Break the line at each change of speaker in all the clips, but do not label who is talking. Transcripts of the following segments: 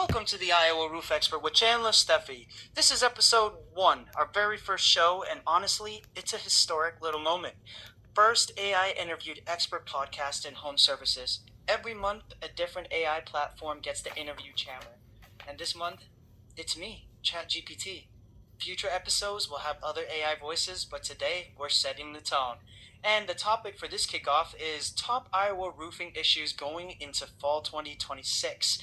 Welcome to the Iowa Roof Expert with Chandler Steffy. This is episode 1, our very first show, and honestly, it's a historic little moment. First AI interviewed expert podcast in home services. Every month, a different AI platform gets to interview Chandler. And this month, it's me, ChatGPT. Future episodes will have other AI voices, but today we're setting the tone. And the topic for this kickoff is top Iowa roofing issues going into fall 2026.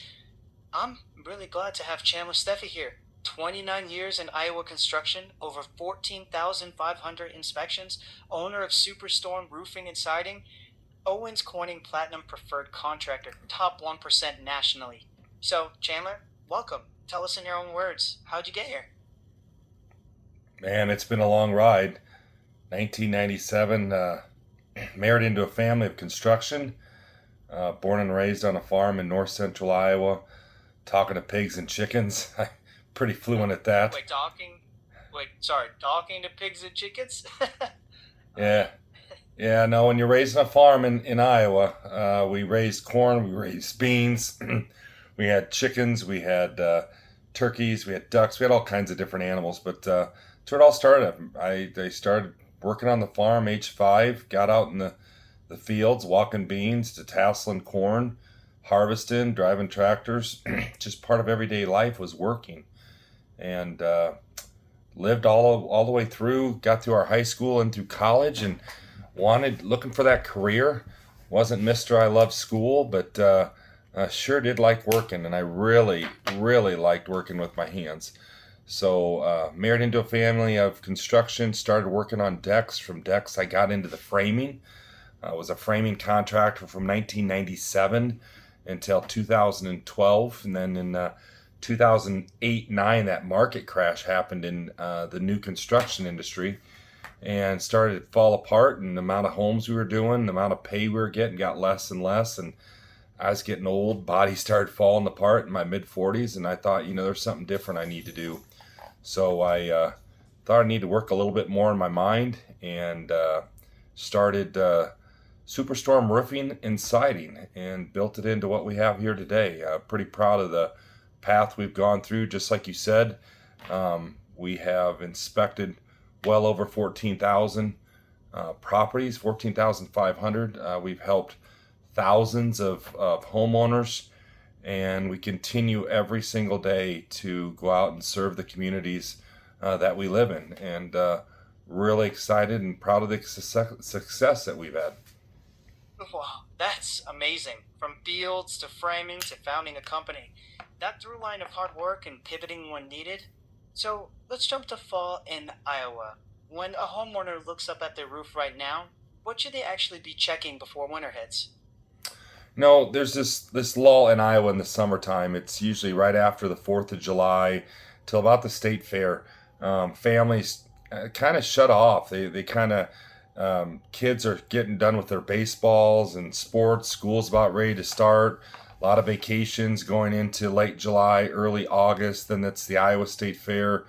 I'm really glad to have Chandler Steffy here. 29 years in Iowa construction, over 14,500 inspections, owner of Superstorm Roofing and Siding, Owens Corning Platinum Preferred Contractor, top 1% nationally. So, Chandler, welcome. Tell us in your own words, how'd you get here?
Man, it's been a long ride. 1997, married into a family of construction, born and raised on a farm in north central Iowa, talking to pigs and chickens. I'm pretty fluent at that.
Talking to pigs and chickens?
Yeah, yeah, no, when you're raised on a farm in Iowa, we raised corn, we raised beans, we had chickens, we had turkeys, we had ducks, we had all kinds of different animals. But that's where it all started. I started working on the farm age 5, got out in the fields, walking beans to tasseling corn, harvesting, driving tractors. Just part of everyday life was working. And lived all the way through, got through our high school and through college, and looking for that career. Wasn't Mr. I love school, but sure did like working, and I really, really liked working with my hands. So married into a family of construction, started working on decks. From decks, I got into the framing. I was a framing contractor from 1997 until 2012, and then in 2008-9, that market crash happened in the new construction industry, and started to fall apart. And the amount of homes we were doing, the amount of pay we were getting, got less and less. And I was getting old. Body started falling apart in my mid 40s, and I thought, there's something different I need to do. So I thought I need to work a little bit more in my mind, and started Superstorm Roofing and Siding, and built it into what we have here today. Pretty proud of the path we've gone through. Just like you said, we have inspected well over 14,000 properties, 14,500. We've helped thousands of homeowners, and we continue every single day to go out and serve the communities that we live in. And really excited and proud of the success that we've had.
Wow, that's amazing. From fields to framing to founding a company. That through line of hard work and pivoting when needed. So let's jump to fall in Iowa. When a homeowner looks up at their roof right now, what should they actually be checking before winter hits?
No, there's this lull in Iowa in the summertime. It's usually right after the 4th of July till about the state fair. Families kind of shut off. They kind of kids are getting done with their baseballs and sports. School's about ready to start. A lot of vacations going into late July, early August. Then it's the Iowa State Fair.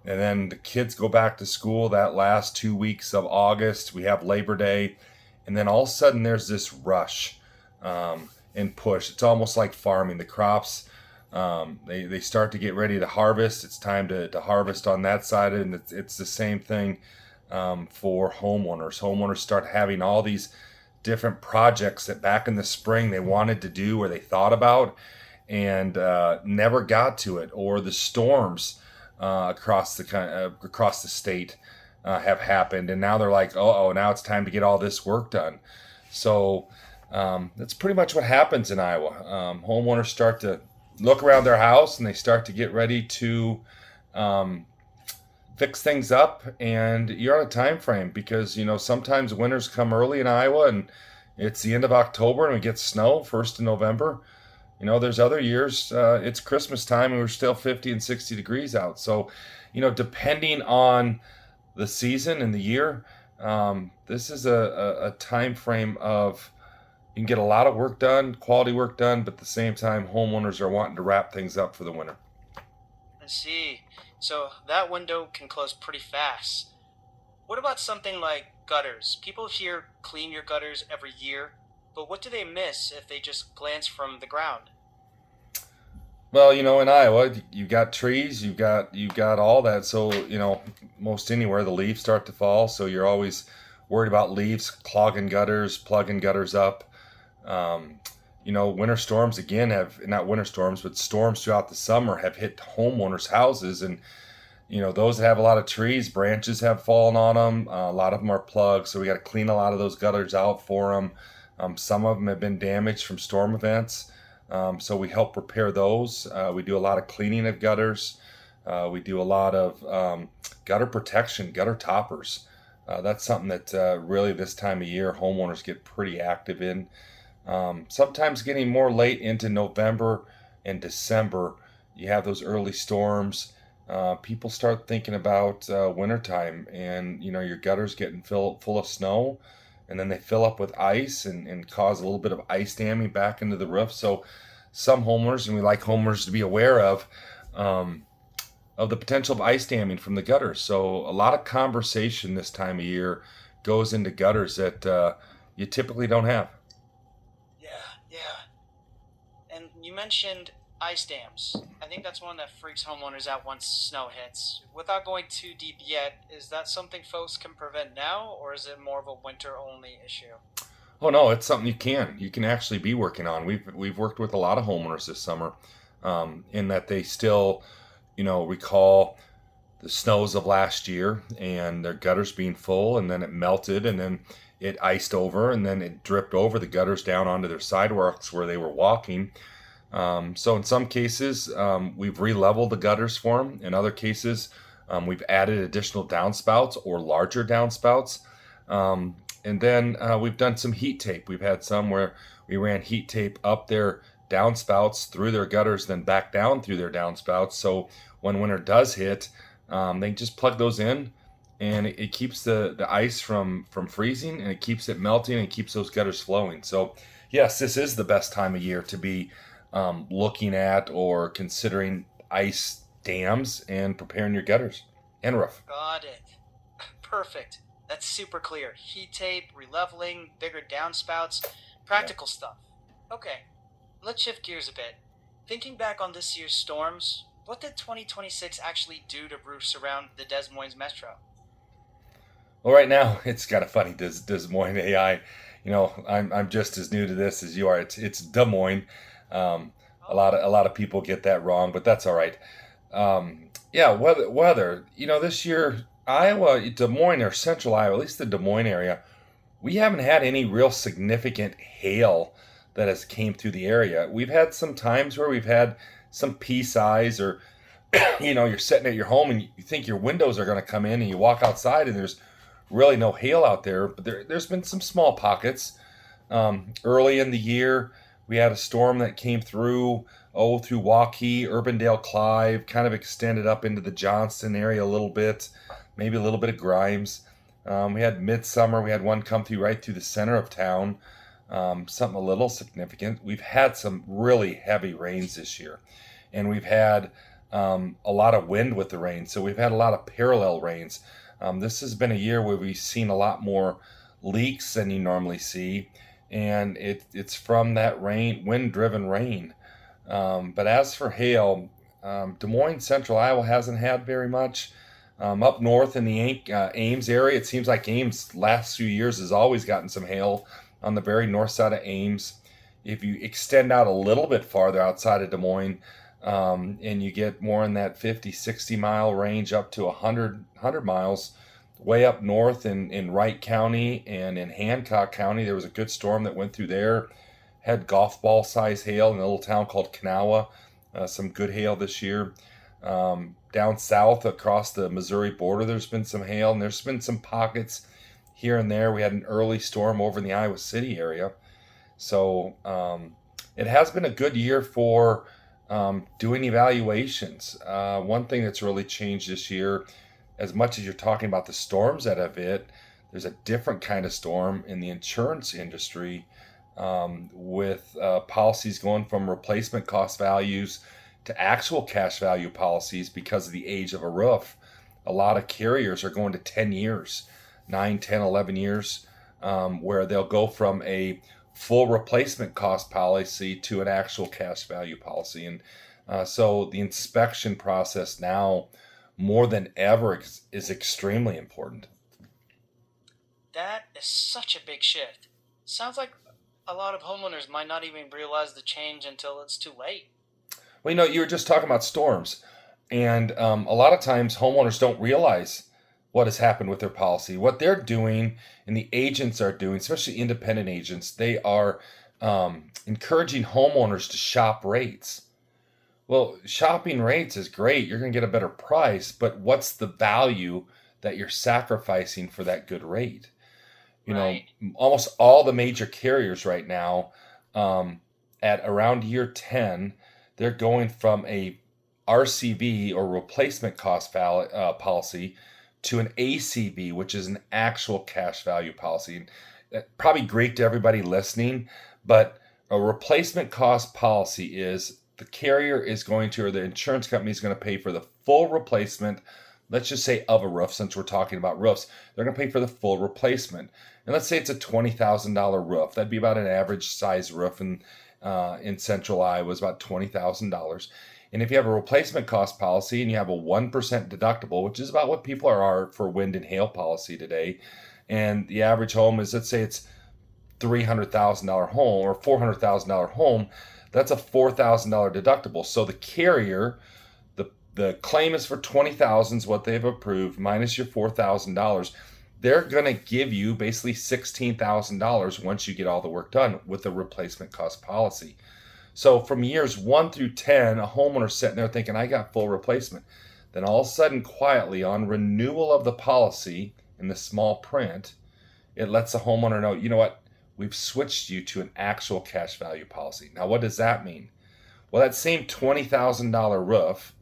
And then the kids go back to school that last 2 weeks of August. We have Labor Day. And then all of a sudden there's this rush and push. It's almost like farming. The crops, they start to get ready to harvest. It's time to harvest on that side. And it's the same thing for homeowners. Homeowners start having all these different projects that back in the spring they wanted to do or they thought about, and never got to it. Or the storms across the state have happened, and now they're like, oh, now it's time to get all this work done. So that's pretty much what happens in Iowa. Homeowners start to look around their house, and they start to get ready to fix things up, and you're on a time frame because sometimes winters come early in Iowa, and it's the end of October and we get snow 1st of November. There's other years it's Christmas time and we're still 50 and 60 degrees out. So depending on the season and the year, this is a time frame of, you can get a lot of work done, quality work done, but at the same time homeowners are wanting to wrap things up for the winter.
I see. So that window can close pretty fast. What about something like gutters? People hear clean your gutters every year, but what do they miss if they just glance from the ground?
Well, in Iowa, you got trees, you got all that. So, most anywhere the leaves start to fall. So you're always worried about leaves clogging gutters, plugging gutters up. Um, winter storms again have not winter storms, but storms throughout the summer have hit homeowners' houses, and those that have a lot of trees, branches have fallen on them. A lot of them are plugged, so we got to clean a lot of those gutters out for them. Some of them have been damaged from storm events, so we help repair those. We do a lot of cleaning of gutters. We do a lot of gutter protection, gutter toppers. That's something that really this time of year homeowners get pretty active in. Sometimes getting more late into November and December, you have those early storms. People start thinking about wintertime, and your gutters getting full of snow, and then they fill up with ice and cause a little bit of ice damming back into the roof. So some homeowners, and we like homeowners to be aware um, of the potential of ice damming from the gutters. So a lot of conversation this time of year goes into gutters that you typically don't have.
Yeah, yeah. And you mentioned ice dams. I think that's one that freaks homeowners out once snow hits. Without going too deep yet, is that something folks can prevent now, or is it more of a winter only issue?
Oh no, it's something you can actually be working on. We've worked with a lot of homeowners this summer, in that they still, recall the snows of last year and their gutters being full, and then it melted, and then it iced over, and then it dripped over the gutters down onto their sidewalks where they were walking. So in some cases, we've re-leveled the gutters for them. In other cases, we've added additional downspouts or larger downspouts. And then we've done some heat tape. We've had some where we ran heat tape up their downspouts through their gutters, then back down through their downspouts. So when winter does hit, they just plug those in, and it keeps the ice from freezing, and it keeps it melting, and it keeps those gutters flowing. So yes, this is the best time of year to be looking at or considering ice dams and preparing your gutters and roof.
Got it. Perfect. That's super clear. Heat tape, releveling, bigger downspouts,
Yeah.
practical stuff. Okay, let's shift gears a bit. Thinking back on this year's storms, what did 2026 actually do to roofs around the Des Moines metro?
Well, right now it's got a funny Des Moines AI. I'm just as new to this as you are. It's Des Moines. Um, a
Oh,
lot of a lot of people get that wrong, but that's all right. Yeah, weather. This year Iowa, Des Moines or Central Iowa, at least the Des Moines area, we haven't had any real significant hail that has came through the area. We've had some times where we've had some pea size, or you're sitting at your home and you think your windows are going to come in, and you walk outside and there's really no hail out there. But there's been some small pockets. Early in the year, we had a storm that came through, through Waukee, Urbandale, Clive, kind of extended up into the Johnston area a little bit, maybe a little bit of Grimes. We had midsummer, we had one come through right through the center of town, something a little significant. We've had some really heavy rains this year, and we've had a lot of wind with the rain. So we've had a lot of parallel rains. This has been a year where we've seen a lot more leaks than you normally see, and it's from that rain, wind-driven rain. But as for hail, Des Moines, Central Iowa hasn't had very much. Up north in the Ames area, it seems like Ames last few years has always gotten some hail on the very north side of Ames. If you extend out a little bit farther outside of Des Moines, and you get more in that 50, 60 mile range up to 100 miles, way up north in Wright County and in Hancock County, there was a good storm that went through there. Had golf ball size hail in a little town called Kanawha. Some good hail this year. Down south across the Missouri border, there's been some hail, and there's been some pockets here and there. We had an early storm over in the Iowa City area. So it has been a good year for doing evaluations. One thing that's really changed this year, as much as you're talking about the storms that have hit, there's a different kind of storm in the insurance industry, with policies going from replacement cost values to actual cash value policies because of the age of a roof. A lot of carriers are going to 10 years, 9, 10, 11 years, where they'll go from a full replacement cost policy to an actual cash value policy. And So the inspection process now, more than ever, is extremely important.
That is such a big shift. Sounds like a lot of homeowners might not even realize the change until it's too late.
Well, you were just talking about storms, and a lot of times homeowners don't realize what has happened with their policy. What they're doing, and the agents are doing, especially independent agents, they are encouraging homeowners to shop rates. Well, shopping rates is great. You're going to get a better price, but what's the value that you're sacrificing for that good rate?
Right.
Almost all the major carriers right now, um, at around year 10, they're going from a RCV or replacement cost policy to an ACV, which is an actual cash value policy. And probably great to everybody listening, but a replacement cost policy is the carrier is going to, or the insurance company is going to pay for the full replacement. Let's just say of a roof, since we're talking about roofs, they're going to pay for the full replacement. And let's say it's a $20,000 roof. That'd be about an average size roof in central Iowa, is about $20,000. And if you have a replacement cost policy and you have a 1% deductible, which is about what people are for wind and hail policy today, and the average home is, let's say it's $300,000 home or $400,000 home, that's a $4,000 deductible. So the carrier, the claim is for 20,000 is what they've approved, minus your $4,000. They're going to give you basically $16,000 once you get all the work done with the replacement cost policy. So from years 1 through 10, a homeowner sitting there thinking, I got full replacement. Then all of a sudden, quietly, on renewal of the policy in the small print, it lets the homeowner know, you know what, we've switched you to an actual cash value policy. Now, what does that mean? Well, that same $20,000 roof,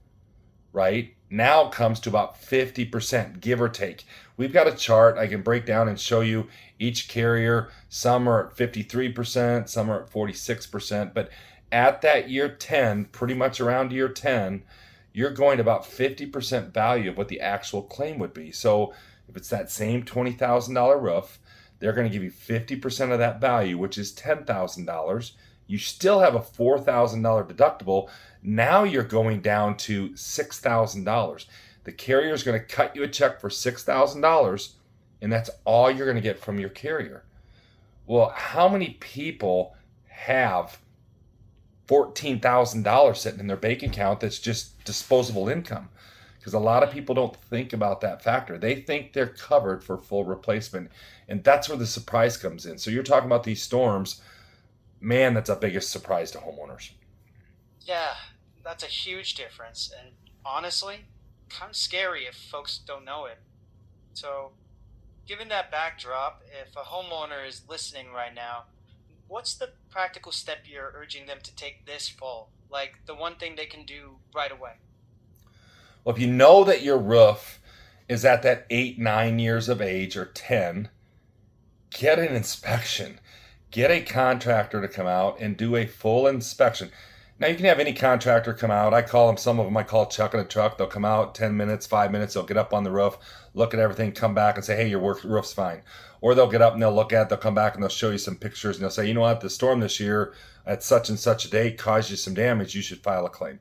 right, now comes to about 50%, give or take. We've got a chart I can break down and show you each carrier. Some are at 53%, some are at 46%, but at that year 10, pretty much around year 10, you're going to about 50% value of what the actual claim would be. So if it's that same $20,000 roof, they're going to give you 50% of that value, which is $10,000. You still have a $4,000 deductible. Now you're going down to $6,000. The carrier is going to cut you a check for $6,000, and that's all you're going to get from your carrier. Well, how many people have $14,000 sitting in their bank account that's just disposable income? Because a lot of people don't think about that factor. They think they're covered for full replacement, and that's where the surprise comes in. So you're talking about these storms, man, that's a biggest surprise to homeowners.
Yeah, that's a huge difference, and honestly, kind of scary if folks don't know it. So, given that backdrop, if a homeowner is listening right now, what's the practical step you're urging them to take this fall? Like the one thing they can do right away?
Well, if you know that your roof is at that 8, 9 years of age or 10, get an inspection. Get a contractor to come out and do a full inspection. Now, you can have any contractor come out. Some of them I call Chuck in a truck. They'll come out 10 minutes, 5 minutes. They'll get up on the roof, look at everything, come back and say, hey, your roof's fine. Or they'll get up and they'll look at it, they'll come back and they'll show you some pictures and they'll say, you know what, the storm this year at such and such a date caused you some damage. You should file a claim.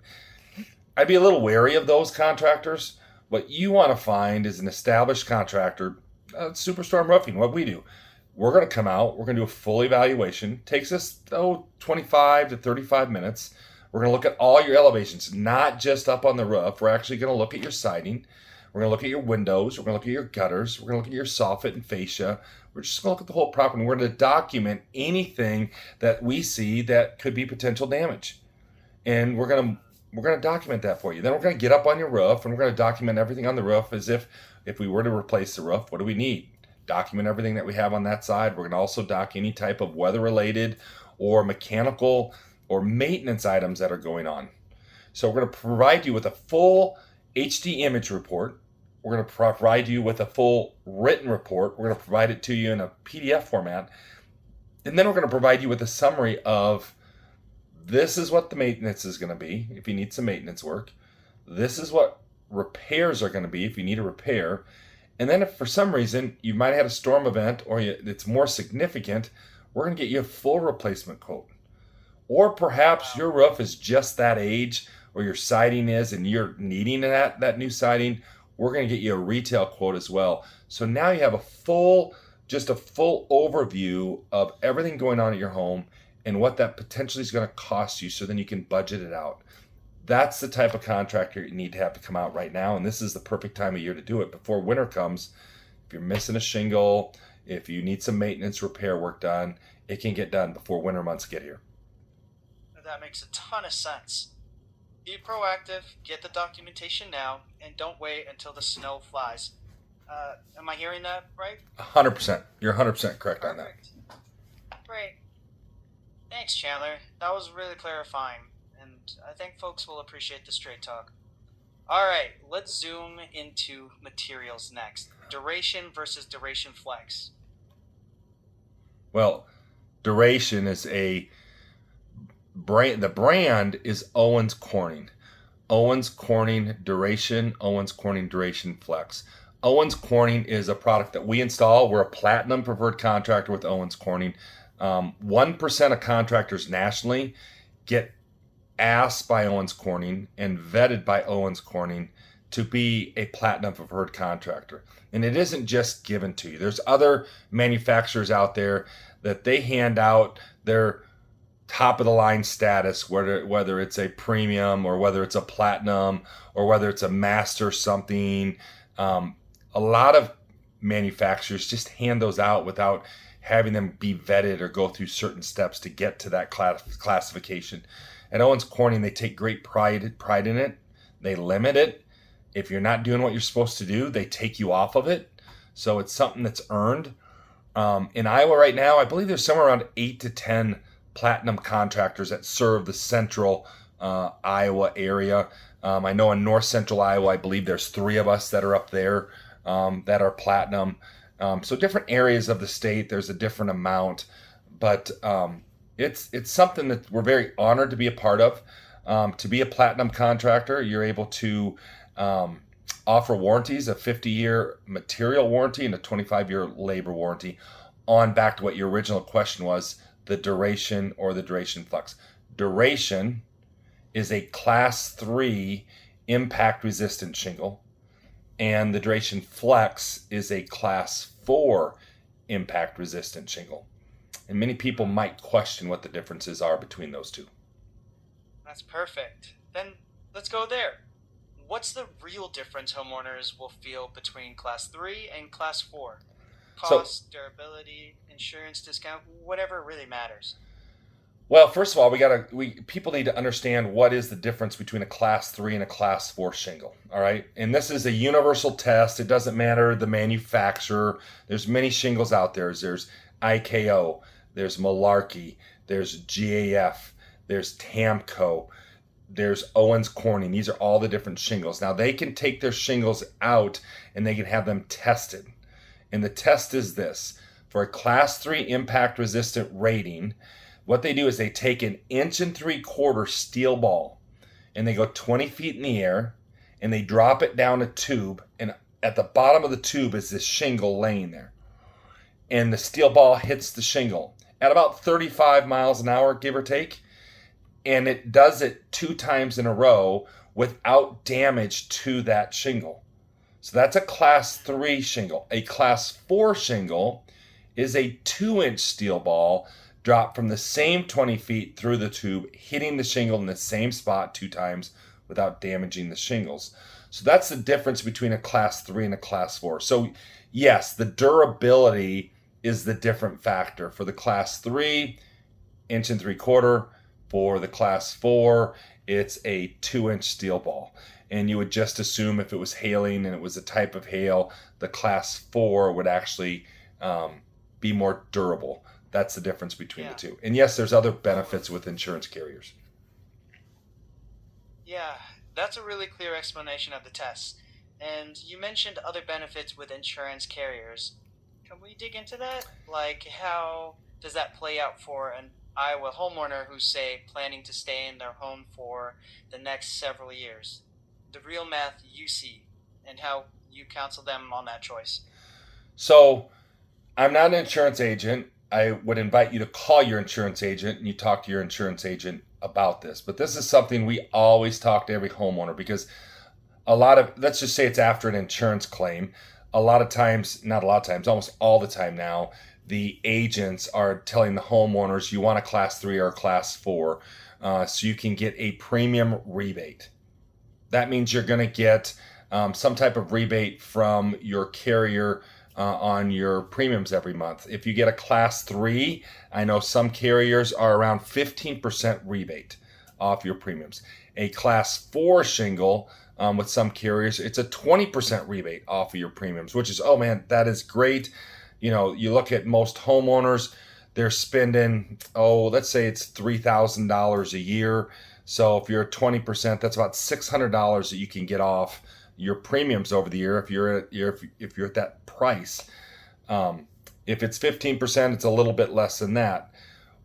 I'd be a little wary of those contractors. What you want to find is an established contractor, Superstorm Roofing, what we do. We're going to come out. We're going to do a full evaluation. Takes us 25 to 35 minutes. We're going to look at all your elevations, not just up on the roof. We're actually going to look at your siding. We're going to look at your windows. We're going to look at your gutters. We're going to look at your soffit and fascia. We're just going to look at the whole property. We're going to document anything that we see that could be potential damage, and we're going to document that for you. Then we're going to get up on your roof and we're going to document everything on the roof as if we were to replace the roof. What do we need? Document everything that we have on that side. We're going to also doc any type of weather-related or mechanical or maintenance items that are going on. So we're going to provide you with a full HD image report. We're going to provide you with a full written report. We're going to provide it to you in a PDF format. And then we're going to provide you with a summary of this is what the maintenance is going to be if you need some maintenance work. This is what repairs are going to be if you need a repair. And then if for some reason you might have had a storm event or it's more significant, we're going to get you a full replacement quote. Or perhaps your roof is just that age or your siding is and you're needing that new siding, we're going to get you a retail quote as well. So now you have just a full overview of everything going on at your home and what that potentially is going to cost you, so then you can budget it out. That's the type of contractor you need to have to come out right now, and this is the perfect time of year to do it before winter comes. If you're missing a shingle, if you need some maintenance repair work done, it can get done before winter months get here.
That makes a ton of sense. Be proactive, get the documentation now, and don't wait until the snow flies. Am I hearing that right?
100%. You're 100% correct on that.
Perfect. Great. Thanks, Chandler. That was really clarifying, and I think folks will appreciate the straight talk. Alright, let's zoom into materials next. Duration versus duration flex.
Well, duration is a brand. The brand is Owens Corning. Owens Corning Duration, Owens Corning Duration Flex. Owens Corning is a product that we install. We're a platinum preferred contractor with Owens Corning. 1% of contractors nationally get asked by Owens Corning and vetted by Owens Corning to be a platinum preferred contractor. And it isn't just given to you. There's other manufacturers out there that they hand out their top of the line status, whether it's a premium or whether it's a platinum or whether it's a master something. A lot of manufacturers just hand those out without having them be vetted or go through certain steps to get to that classification. At Owens Corning, they take great pride in it. They limit it. If you're not doing what you're supposed to do, they take you off of it. So it's something that's earned. In Iowa right now, I believe there's somewhere around 8 to 10 platinum contractors that serve the central Iowa area. I know in north central Iowa, I believe there's 3 of us that are up there that are platinum. So different areas of the state, there's a different amount. But it's something that we're very honored to be a part of. To be a platinum contractor, you're able to offer warranties, a 50-year material warranty and a 25-year labor warranty, on back to what your original question was, the duration or the duration flex. Duration is a class 3 impact resistant shingle, and the duration flex is a class 4 impact resistant shingle. And many people might question what the differences are between those two.
That's perfect. Then let's go there. What's the real difference homeowners will feel between Class 3 and Class 4? Cost, durability, insurance discount, whatever really matters.
Well, first of all, people need to understand what is the difference between a Class 3 and a Class 4 shingle, all right? And this is a universal test. It doesn't matter the manufacturer. There's many shingles out there. There's IKO, there's Malarkey, there's GAF, there's Tamco, there's Owens Corning. These are all the different shingles. Now, they can take their shingles out and they can have them tested. And the test is this. For a Class 3 impact resistant rating, what they do is they take an 1 3/4 steel ball and they go 20 feet in the air and they drop it down a tube, and at the bottom of the tube is this shingle laying there. And the steel ball hits the shingle at about 35 miles an hour, give or take. And it does it 2 times in a row without damage to that shingle. So that's a Class 3 shingle. A Class 4 shingle is a 2-inch steel ball dropped from the same 20 feet through the tube, hitting the shingle in the same spot 2 times without damaging the shingles. So that's the difference between a Class 3 and a Class 4. So yes, the durability is the different factor. For the Class 3, 1 3/4. For the Class 4, it's a 2-inch steel ball. And you would just assume if it was hailing and it was a type of hail, the Class 4 would actually be more durable. That's the difference between the two. And yes, there's other benefits with insurance carriers.
Yeah, that's a really clear explanation of the test. And you mentioned other benefits with insurance carriers. Can we dig into that? Like, how does that play out for an Iowa homeowner who's, say, planning to stay in their home for the next several years? The real math you see, and how you counsel them on that choice.
So, I'm not an insurance agent. I would invite you to call your insurance agent and you talk to your insurance agent about this, but this is something we always talk to every homeowner, because let's just say it's after an insurance claim. A lot of times, not a lot of times, almost all the time now, the agents are telling the homeowners, you want a class 3 or a class 4, so you can get a premium rebate. That means you're going to get some type of rebate from your carrier on your premiums every month. If you get a class 3, I know some carriers are around 15% rebate off your premiums. A class 4 shingle, with some carriers, it's a 20% rebate off of your premiums, which is, oh man, that is great. You know, you look at most homeowners, they're spending, let's say it's $3,000 a year. So if you're at 20%, that's about $600 that you can get off your premiums over the year if you're at that price. If it's 15%, it's a little bit less than that.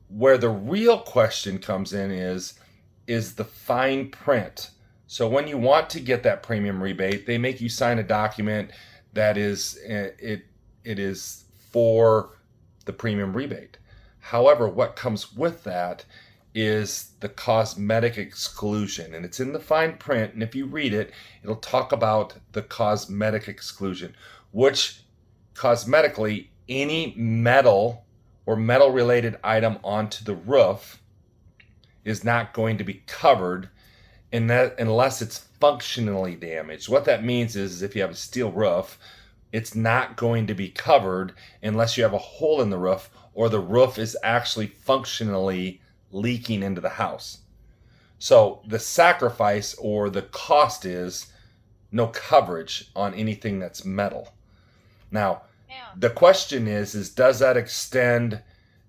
Where the real question comes in is the fine print. So when you want to get that premium rebate, they make you sign a document that is it is for the premium rebate. However, what comes with that is the cosmetic exclusion, and it's in the fine print, and if you read it, it'll talk about the cosmetic exclusion, which cosmetically, any metal or metal related item onto the roof is not going to be covered unless it's functionally damaged. What that means is if you have a steel roof, it's not going to be covered unless you have a hole in the roof or the roof is actually functionally leaking into the house. So the sacrifice or the cost is no coverage on anything that's metal. Now, the question is does that extend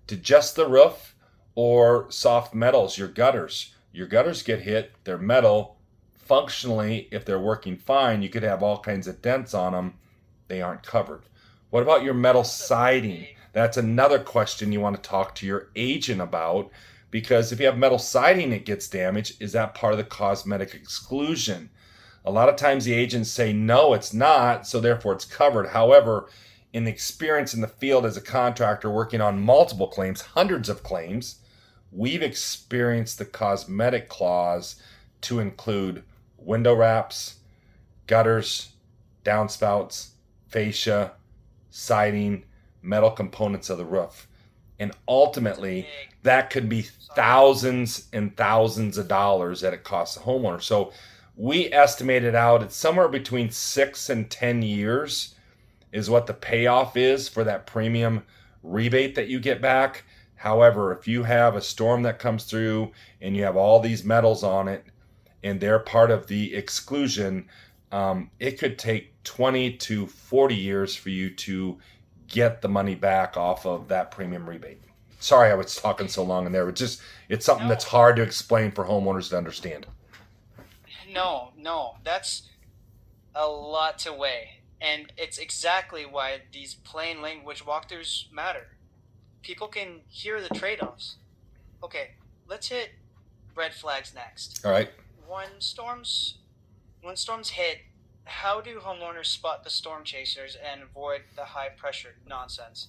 to just the roof or soft metals, your gutters? Your gutters get hit, they're metal. Functionally, if they're working fine, you could have all kinds of dents on them. They aren't covered. What about your metal siding? That's another question you want to talk to your agent about, because if you have metal siding that gets damaged, is that part of the cosmetic exclusion? A lot of times the agents say, no, it's not, so therefore it's covered. However, in the experience in the field as a contractor working on multiple claims, hundreds of claims, we've experienced the cosmetic clause to include window wraps, gutters, downspouts, fascia, siding, metal components of the roof. And ultimately, that could be thousands and thousands of dollars that it costs the homeowner. So we estimate it out at somewhere between 6 and 10 years is what the payoff is for that premium rebate that you get back. However, if you have a storm that comes through and you have all these metals on it and they're part of the exclusion, it could take 20 to 40 years for you to get the money back off of that premium rebate. Sorry I was talking so long in there. It's something that's hard to explain for homeowners to understand.
No, that's a lot to weigh. And it's exactly why these plain language walkthroughs matter. People can hear the trade-offs. Okay, let's hit red flags next.
All right.
When storms hit, how do homeowners spot the storm chasers and avoid the high pressure nonsense?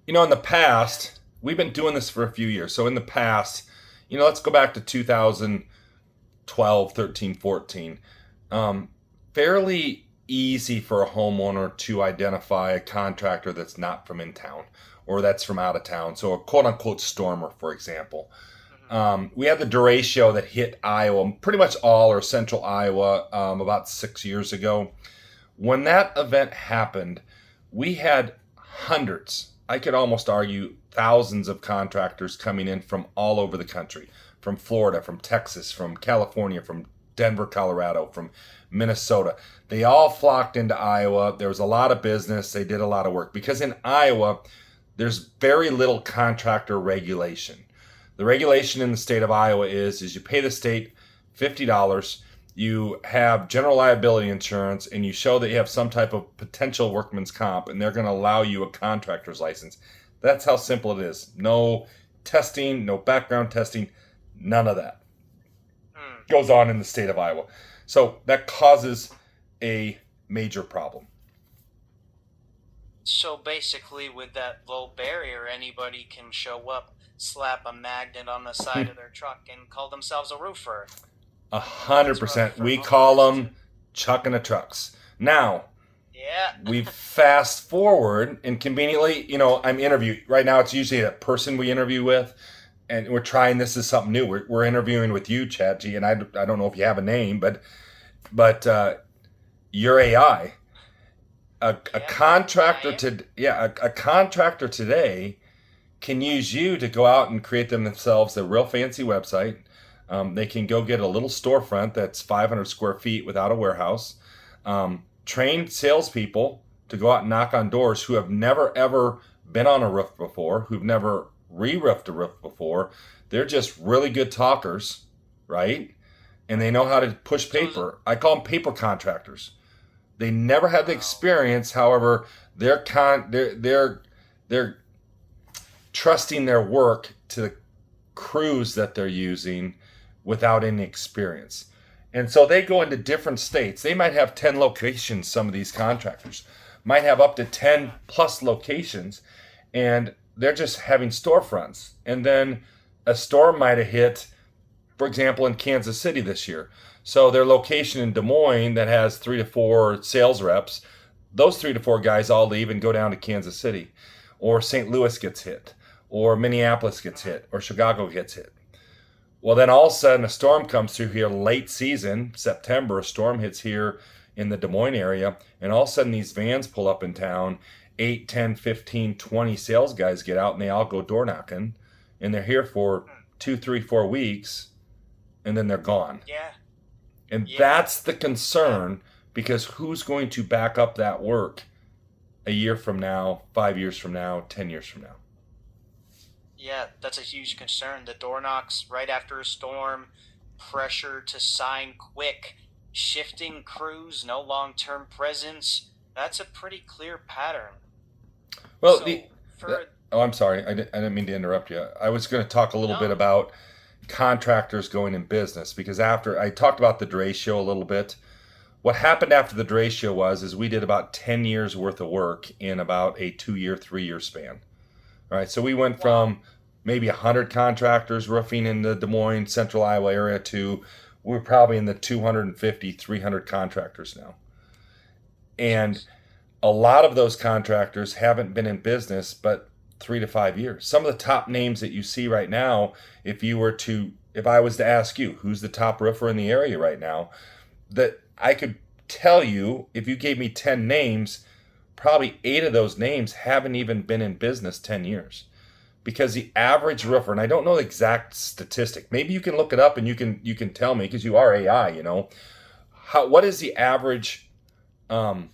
In the past, we've been doing this for a few years. So in the past, let's go back to 2012, 13, 14. Fairly easy for a homeowner to identify a contractor that's not from in town or that's from out of town. So a quote unquote stormer, for example. We had the derecho that hit Iowa, pretty much all or central Iowa, about 6 years ago. When that event happened, we had hundreds, I could almost argue thousands of contractors coming in from all over the country, from Florida, from Texas, from California, from Denver, Colorado, from Minnesota. They all flocked into Iowa. There was a lot of business. They did a lot of work because in Iowa, there's very little contractor regulation. The regulation in the state of Iowa is you pay the state $50, you have general liability insurance, and you show that you have some type of potential workman's comp, and they're going to allow you a contractor's license. That's how simple it is. No testing, no background testing, none of that goes on in the state of Iowa. So that causes a major problem.
So basically, with that low barrier, anybody can show up, slap a magnet on the side of their truck, and call themselves a roofer.
A hundred
That's rough
percent.
for
We call
homeowners to.
them chucking the trucks. Now,
Yeah.
we fast forward and conveniently, I'm interviewing right now. It's usually a person we interview with, and we're trying this is something new. We're interviewing with you, ChatG, and I don't know if you have a name, but your AI, a
Yeah.
contractor
I am.
a contractor today can use you to go out and create themselves a real fancy website. They can go get a little storefront that's 500 square feet without a warehouse. Train salespeople to go out and knock on doors who have never ever been on a roof before, who've never re-roofed a roof before. They're just really good talkers, right? And they know how to push
So,
paper. I call them paper contractors. They never had the
oh,
experience. However, they're trusting their work to the crews that they're using without any experience. And so they go into different states. They might have 10 locations, some of these contractors might have up to 10 plus locations, and they're just having storefronts. And then a storm might have hit, for example, in Kansas City this year. So their location in Des Moines that has 3 to 4 sales reps, those 3 to 4 guys all leave and go down to Kansas City, or St. Louis gets hit, or Minneapolis gets hit, or Chicago gets hit. Well, then all of a sudden a storm comes through here late season, September, a storm hits here in the Des Moines area, and all of a sudden these vans pull up in town. 8, 10, 15, 20 sales guys get out and they all go door knocking, and they're here for 2, 3, 4 weeks, and then they're gone.
yeah.
And
Yeah.
that's the concern, because who's going to back up that work a year from now, 5 years from now, 10 years from now?
Yeah, that's a huge concern. The door knocks right after a storm, pressure to sign quick, shifting crews, no long term presence. That's a pretty clear pattern.
Well,
So, for.
oh, I'm sorry. I didn't mean to interrupt you. I was going to talk a little bit
No.
about contractors going in business, because after I talked about the derecho a little bit, what happened after the derecho was is we did about 10 years worth of work in about a 2 year, 3 year span. All right, so we went
Wow.
from maybe 100 contractors roofing in the Des Moines, Central Iowa area to we're probably in the 250, 300 contractors now. And
Jeez.
a lot of those contractors haven't been in business but 3 to 5 years. Some of the top names that you see right now, if I was to ask you who's the top roofer in the area right now, that I could tell you, if you gave me 10 names, probably 8 of those names haven't even been in business 10 years. Because the average roofer, and I don't know the exact statistic, maybe you can look it up and you can tell me, because you are AI, what is the average um,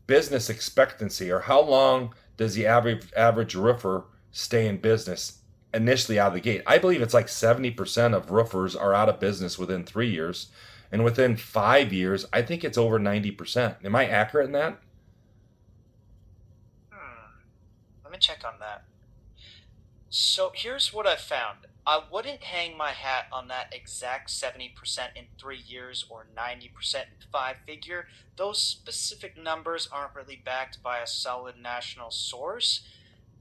business expectancy, or how long does the average roofer stay in business initially out of the gate? I believe it's like 70% of roofers are out of business within 3 years, and within 5 years, I think it's over 90%. Am I accurate in that?
Hmm. Let me check on that. So here's what I found. I wouldn't hang my hat on that exact 70% in 3 years or 90% in five figure. Those specific numbers aren't really backed by a solid national source.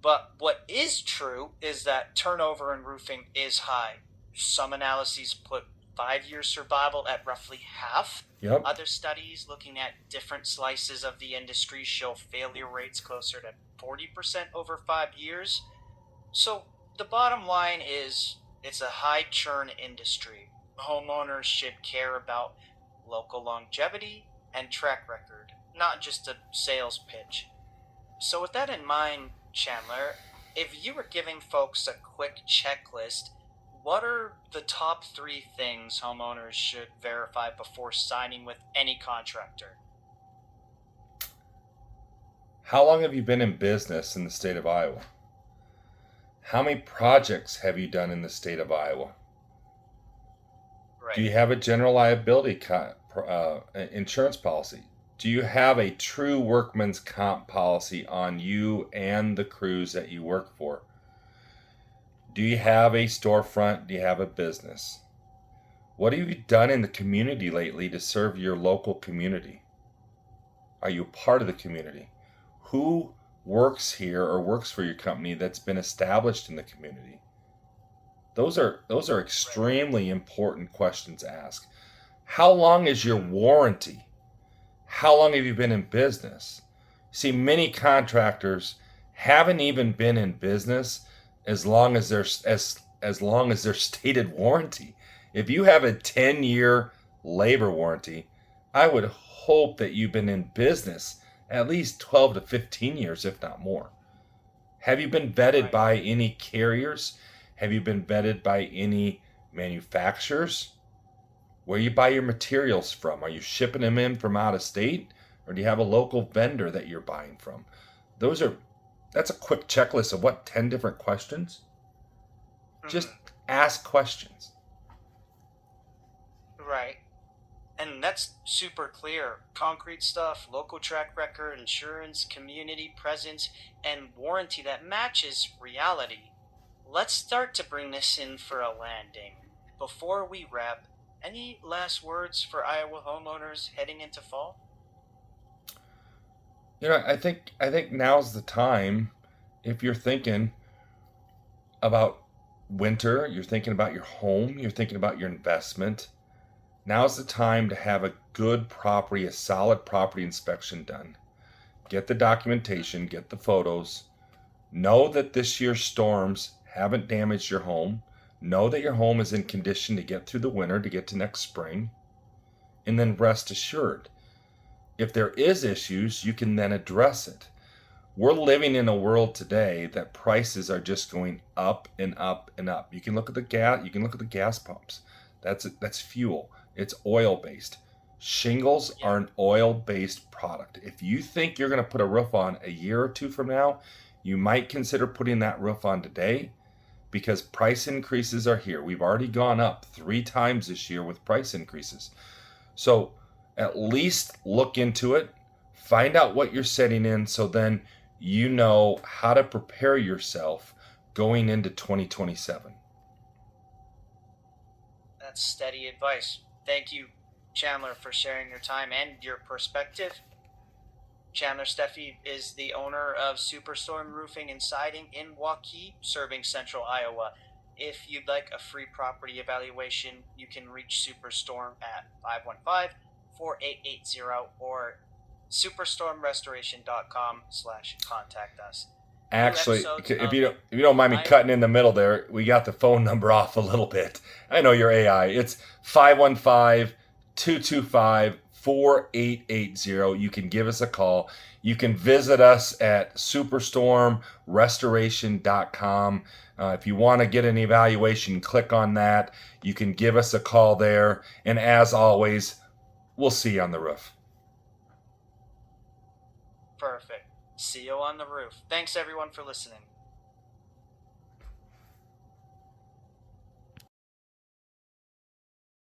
But what is true is that turnover in roofing is high. Some analyses put 5 year survival at roughly half.
Yep.
Other studies looking at different slices of the industry show failure rates closer to 40% over 5 years. So the bottom line is it's a high churn industry. Homeowners should care about local longevity and track record, not just a sales pitch. So, with that in mind, Chandler, if you were giving folks a quick checklist, what are the top three things homeowners should verify before signing with any contractor?
How long have you been in business in the state of Iowa? How many projects have you done in the state of Iowa? Do
Right.
you have a general liability insurance policy? Do you have a true workman's comp policy on you and the crews that you work for? Do you have a storefront? Do you have a business? What have you done in the community lately to serve your local community? Are you part of the community? who works here or works for your company that's been established in the community. Those are extremely important questions to ask. How long is your warranty? How long have you been in business? See, many contractors haven't even been in business as long as as long as their stated warranty. If you have a 10-year labor warranty, I would hope that you've been in business at least 12 to 15 years, if not more. Have you been vetted
Right.
by any carriers? Have you been vetted by any manufacturers? Where you buy your materials from? Are you shipping them in from out of state? Or do you have a local vendor that you're buying from? That's a quick checklist of what, 10 different questions? Just
Hmm.
ask questions.
Right. And that's super clear. Concrete stuff, local track record, insurance, community presence, and warranty that matches reality. Let's start to bring this in for a landing. Before we wrap, any last words for Iowa homeowners heading into fall?
I think now's the time if you're thinking about winter, you're thinking about your home, you're thinking about your investment. Now's the time to have a good property, a solid property inspection done. Get the documentation, get the photos. Know that this year's storms haven't damaged your home. Know that your home is in condition to get through the winter, to get to next spring. And then rest assured, if there is issues, you can then address it. We're living in a world today that prices are just going up and up and up. You can look at the gas, you can look at the gas pumps. That's fuel. It's oil based. Shingles
Yeah.
are an oil based product. If you think you're going to put a roof on a year or two from now, you might consider putting that roof on today because price increases are here. We've already gone up 3 times this year with price increases. So at least look into it, find out what you're setting in so then you know how to prepare yourself going into 2027.
That's steady advice. Thank you, Chandler, for sharing your time and your perspective. Chandler Steffy is the owner of Superstorm Roofing and Siding in Waukee, serving central Iowa. If you'd like a free property evaluation, you can reach Superstorm at 515-4880 or superstormrestoration.com/contact us. New
Actually,
episodes
if
of
you don't mind me
I
cutting in the middle there, we got the phone number off a little bit. I know you're AI. It's 515-225-4880. You can give us a call. You can visit us at superstormrestoration.com. If you want to get an evaluation, click on that. You can give us a call there. And as always, we'll see you on the roof.
Perfect. See you on the roof. Thanks everyone for listening.